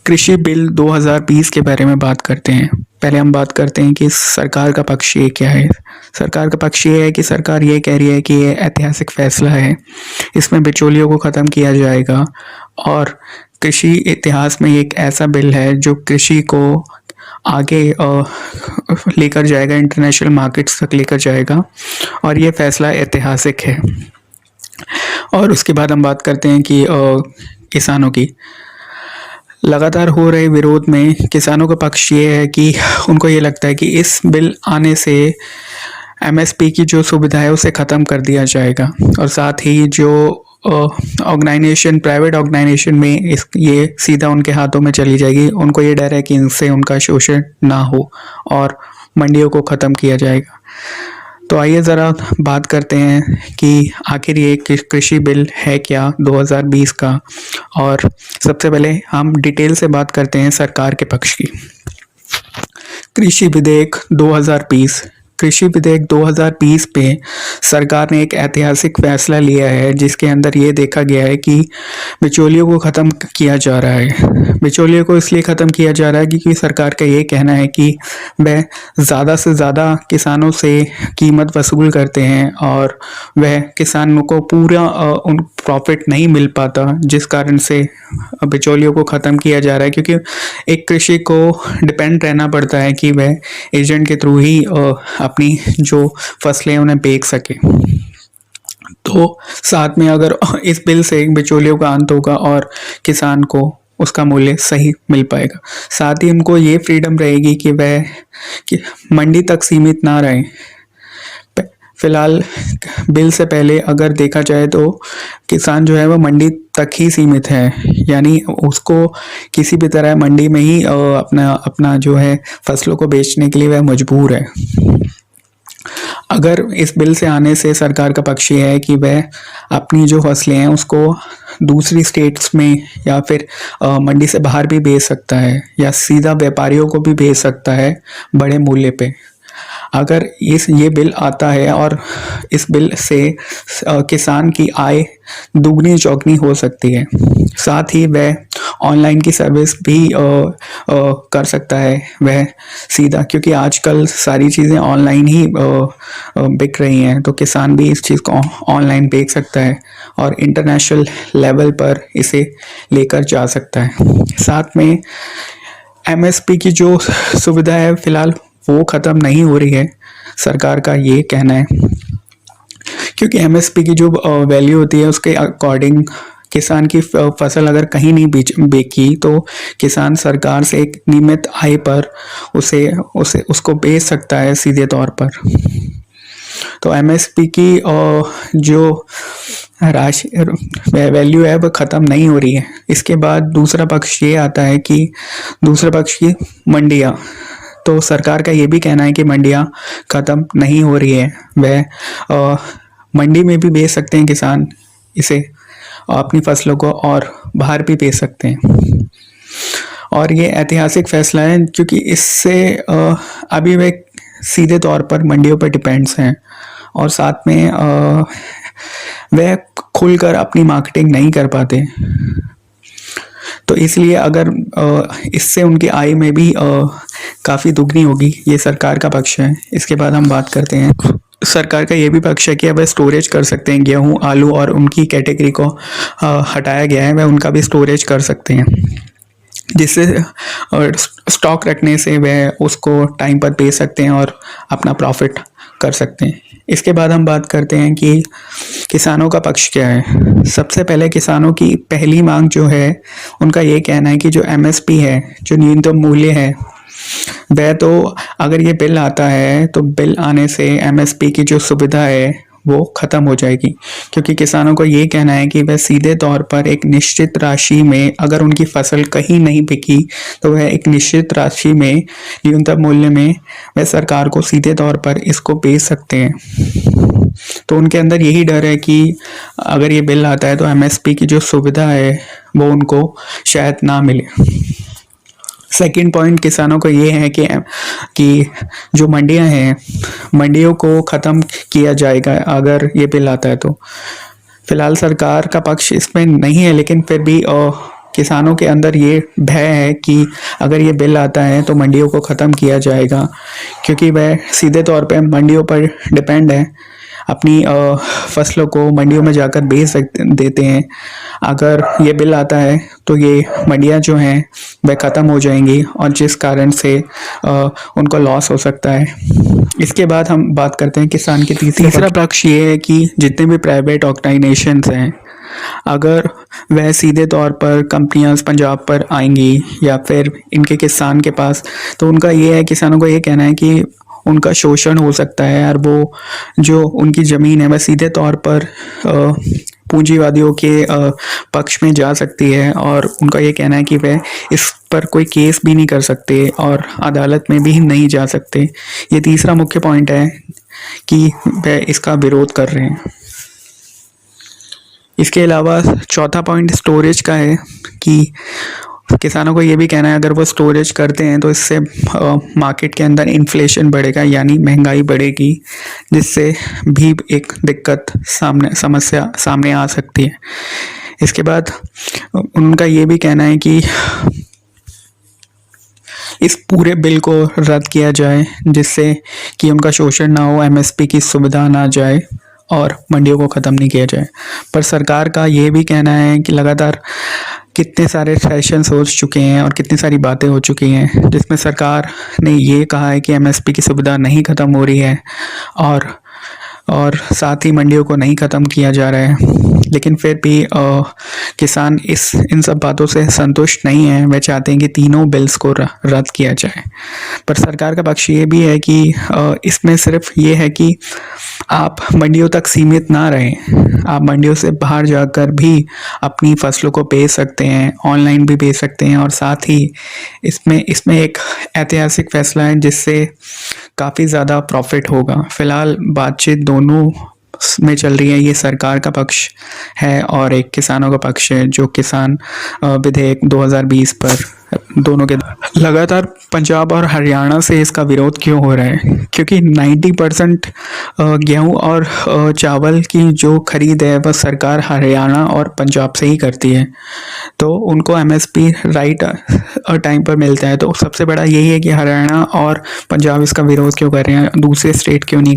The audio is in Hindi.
कृषि बिल 2020 के बारे में बात करते हैं। पहले हम बात करते हैं कि सरकार का पक्ष ये क्या है। सरकार का पक्ष ये है कि सरकार ये कह रही है कि ये ऐतिहासिक फैसला है, इसमें बिचौलियों को ख़त्म किया जाएगा और कृषि इतिहास में एक ऐसा बिल है जो कृषि को आगे लेकर जाएगा, इंटरनेशनल मार्केट्स तक लेकर जाएगा और ये फैसला ऐतिहासिक है। और उसके बाद हम बात करते हैं कि किसानों की लगातार हो रहे विरोध में किसानों का पक्ष ये है कि उनको ये लगता है कि इस बिल आने से एमएसपी की जो सुविधा है उसे ख़त्म कर दिया जाएगा और साथ ही जो ऑर्गेनाइजेशन, प्राइवेट ऑर्गेनाइजेशन में इस ये सीधा उनके हाथों में चली जाएगी। उनको ये डर है कि इनसे उनका शोषण ना हो और मंडियों को ख़त्म किया जाएगा। तो आइए ज़रा बात करते हैं कि आखिर ये कृषि बिल है क्या 2020 का। और सबसे पहले हम डिटेल से बात करते हैं सरकार के पक्ष की। कृषि विधेयक 2020 कृषि विधेयक 2020 पे सरकार ने एक ऐतिहासिक फैसला लिया है जिसके अंदर ये देखा गया है कि बिचौलियों को ख़त्म किया जा रहा है। बिचौलियों को इसलिए ख़त्म किया जा रहा है क्योंकि सरकार का ये कहना है कि वह ज़्यादा से ज़्यादा किसानों से कीमत वसूल करते हैं और वह किसानों को पूरा उन प्रॉफिट नहीं मिल पाता, जिस कारण से बिचौलियों को ख़त्म किया जा रहा है। क्योंकि एक कृषि को डिपेंड रहना पड़ता है कि वह एजेंट के थ्रू ही अपनी जो फसलें उन्हें बेच सके। तो साथ में अगर इस बिल से बिचौलियों का अंत होगा और किसान को उसका मूल्य सही मिल पाएगा। साथ ही उनको ये फ्रीडम रहेगी कि वह कि मंडी तक सीमित ना रहें। फिलहाल बिल से पहले अगर देखा जाए तो किसान जो है वह मंडी तक ही सीमित है, यानी उसको किसी भी तरह मंडी में ही अपना जो है फसलों को बेचने के लिए वह मजबूर है। अगर इस बिल से आने से सरकार का पक्ष ये है कि वह अपनी जो फसलें हैं उसको दूसरी स्टेट्स में या फिर मंडी से बाहर भी बेच सकता है या सीधा व्यापारियों को भी बेच सकता है बड़े मूल्य पे। अगर ये बिल आता है और इस बिल से किसान की आय दुगनी चौगनी हो सकती है। साथ ही वह ऑनलाइन की सर्विस भी कर सकता है वह सीधा, क्योंकि आजकल सारी चीज़ें ऑनलाइन ही बिक रही हैं, तो किसान भी इस चीज़ को ऑनलाइन बेच सकता है और इंटरनेशनल लेवल पर इसे लेकर जा सकता है। साथ में एमएसपी की जो सुविधा है फिलहाल वो ख़त्म नहीं हो रही है, सरकार का ये कहना है, क्योंकि एमएसपी की जो वैल्यू होती है उसके अकॉर्डिंग किसान की फसल अगर कहीं नहीं बेची तो किसान सरकार से एक नियमित आय पर उसको बेच सकता है सीधे तौर पर। तो एमएसपी की जो राशि वैल्यू है वह ख़त्म नहीं हो रही है। इसके बाद दूसरा पक्ष ये आता है कि दूसरा पक्ष की मंडियाँ, तो सरकार का ये भी कहना है कि मंडियाँ ख़त्म नहीं हो रही है। वह मंडी में भी बेच सकते हैं किसान इसे अपनी फसलों को और बाहर भी बेच सकते हैं। और ये ऐतिहासिक फैसला है क्योंकि इससे अभी वे सीधे तौर पर मंडियों पर डिपेंड्स हैं और साथ में वह खुलकर अपनी मार्केटिंग नहीं कर पाते। तो इसलिए अगर इससे उनकी आय में भी काफ़ी दुगनी होगी, ये सरकार का पक्ष है। इसके बाद हम बात करते हैं सरकार का ये भी पक्ष है कि वह स्टोरेज कर सकते हैं गेहूँ, आलू और उनकी कैटेगरी को हटाया गया है, वह उनका भी स्टोरेज कर सकते हैं, जिससे स्टॉक रखने से वह उसको टाइम पर बेच सकते हैं और अपना प्रॉफिट कर सकते हैं। इसके बाद हम बात करते हैं कि किसानों का पक्ष क्या है। सबसे पहले किसानों की पहली मांग जो है उनका ये कहना है कि जो एमएसपी है, जो न्यूनतम मूल्य है, वह तो अगर ये बिल आता है तो बिल आने से एमएसपी की जो सुविधा है वो ख़त्म हो जाएगी, क्योंकि किसानों को ये कहना है कि वह सीधे तौर पर एक निश्चित राशि में अगर उनकी फसल कहीं नहीं बिकी तो वह एक निश्चित राशि में न्यूनतम मूल्य में वह सरकार को सीधे तौर पर इसको बेच सकते हैं। तो उनके अंदर यही डर है कि अगर ये बिल आता है तो एमएसपी की जो सुविधा है वो उनको शायद ना मिले। सेकंड पॉइंट किसानों को ये है कि जो मंडियां हैं, मंडियों को ख़त्म किया जाएगा अगर ये बिल आता है तो। फिलहाल सरकार का पक्ष इसमें नहीं है, लेकिन फिर भी किसानों के अंदर ये भय है कि अगर ये बिल आता है तो मंडियों को ख़त्म किया जाएगा, क्योंकि वह सीधे तौर पे मंडियों पर डिपेंड है। अपनी फसलों को मंडियों में जाकर देते हैं। अगर ये बिल आता है तो ये मंडियां जो हैं वह ख़त्म हो जाएंगी और जिस कारण से उनको लॉस हो सकता है। इसके बाद हम बात करते हैं किसान के तीसरा पक्ष ये है कि जितने भी प्राइवेट ऑर्गेनाइजेशंस हैं, अगर वह सीधे तौर पर कंपनियां पंजाब पर आएंगी या फिर इनके किसान के पास, तो उनका ये है, किसानों को ये कहना है कि उनका शोषण हो सकता है और वो जो उनकी ज़मीन है वह सीधे तौर पर पूंजीवादियों के पक्ष में जा सकती है, और उनका ये कहना है कि वह इस पर कोई केस भी नहीं कर सकते और अदालत में भी नहीं जा सकते। ये तीसरा मुख्य पॉइंट है कि वह इसका विरोध कर रहे हैं। इसके अलावा चौथा पॉइंट स्टोरेज का है कि किसानों को ये भी कहना है अगर वो स्टोरेज करते हैं तो इससे मार्केट के अंदर इन्फ्लेशन बढ़ेगा, यानी महंगाई बढ़ेगी, जिससे भी एक समस्या सामने आ सकती है। इसके बाद उनका ये भी कहना है कि इस पूरे बिल को रद्द किया जाए, जिससे कि उनका शोषण ना हो, एमएसपी की सुविधा ना जाए और मंडियों को ख़त्म नहीं किया जाए। पर सरकार का ये भी कहना है कि लगातार कितने सारे सेशंस हो चुके हैं और कितनी सारी बातें हो चुकी हैं जिसमें सरकार ने ये कहा है कि एमएसपी की सुविधा नहीं ख़त्म हो रही है और साथ ही मंडियों को नहीं ख़त्म किया जा रहा है। लेकिन फिर भी किसान इन सब बातों से संतुष्ट नहीं है। वे चाहते हैं कि तीनों बिल्स को रद्द किया जाए। पर सरकार का पक्ष ये भी है कि इसमें सिर्फ ये है कि आप मंडियों तक सीमित ना रहें, आप मंडियों से बाहर जाकर भी अपनी फसलों को बेच सकते हैं, ऑनलाइन भी बेच सकते हैं, और साथ ही इसमें एक ऐतिहासिक फैसला है जिससे काफ़ी ज़्यादा प्रॉफिट होगा। फिलहाल बातचीत दोनों में चल रही है, ये सरकार का पक्ष है और एक किसानों का पक्ष है, जो किसान विधेयक 2020 पर दोनों के लगातार पंजाब और हरियाणा से इसका विरोध क्यों हो रहा है, क्योंकि 90% गेहूं और चावल की जो खरीद है वह सरकार हरियाणा और पंजाब से ही करती है, तो उनको एमएसपी राइट टाइम पर मिलता है। तो सबसे बड़ा यही है कि हरियाणा और पंजाब इसका विरोध क्यों कर रहे हैं, दूसरे स्टेट क्यों नहीं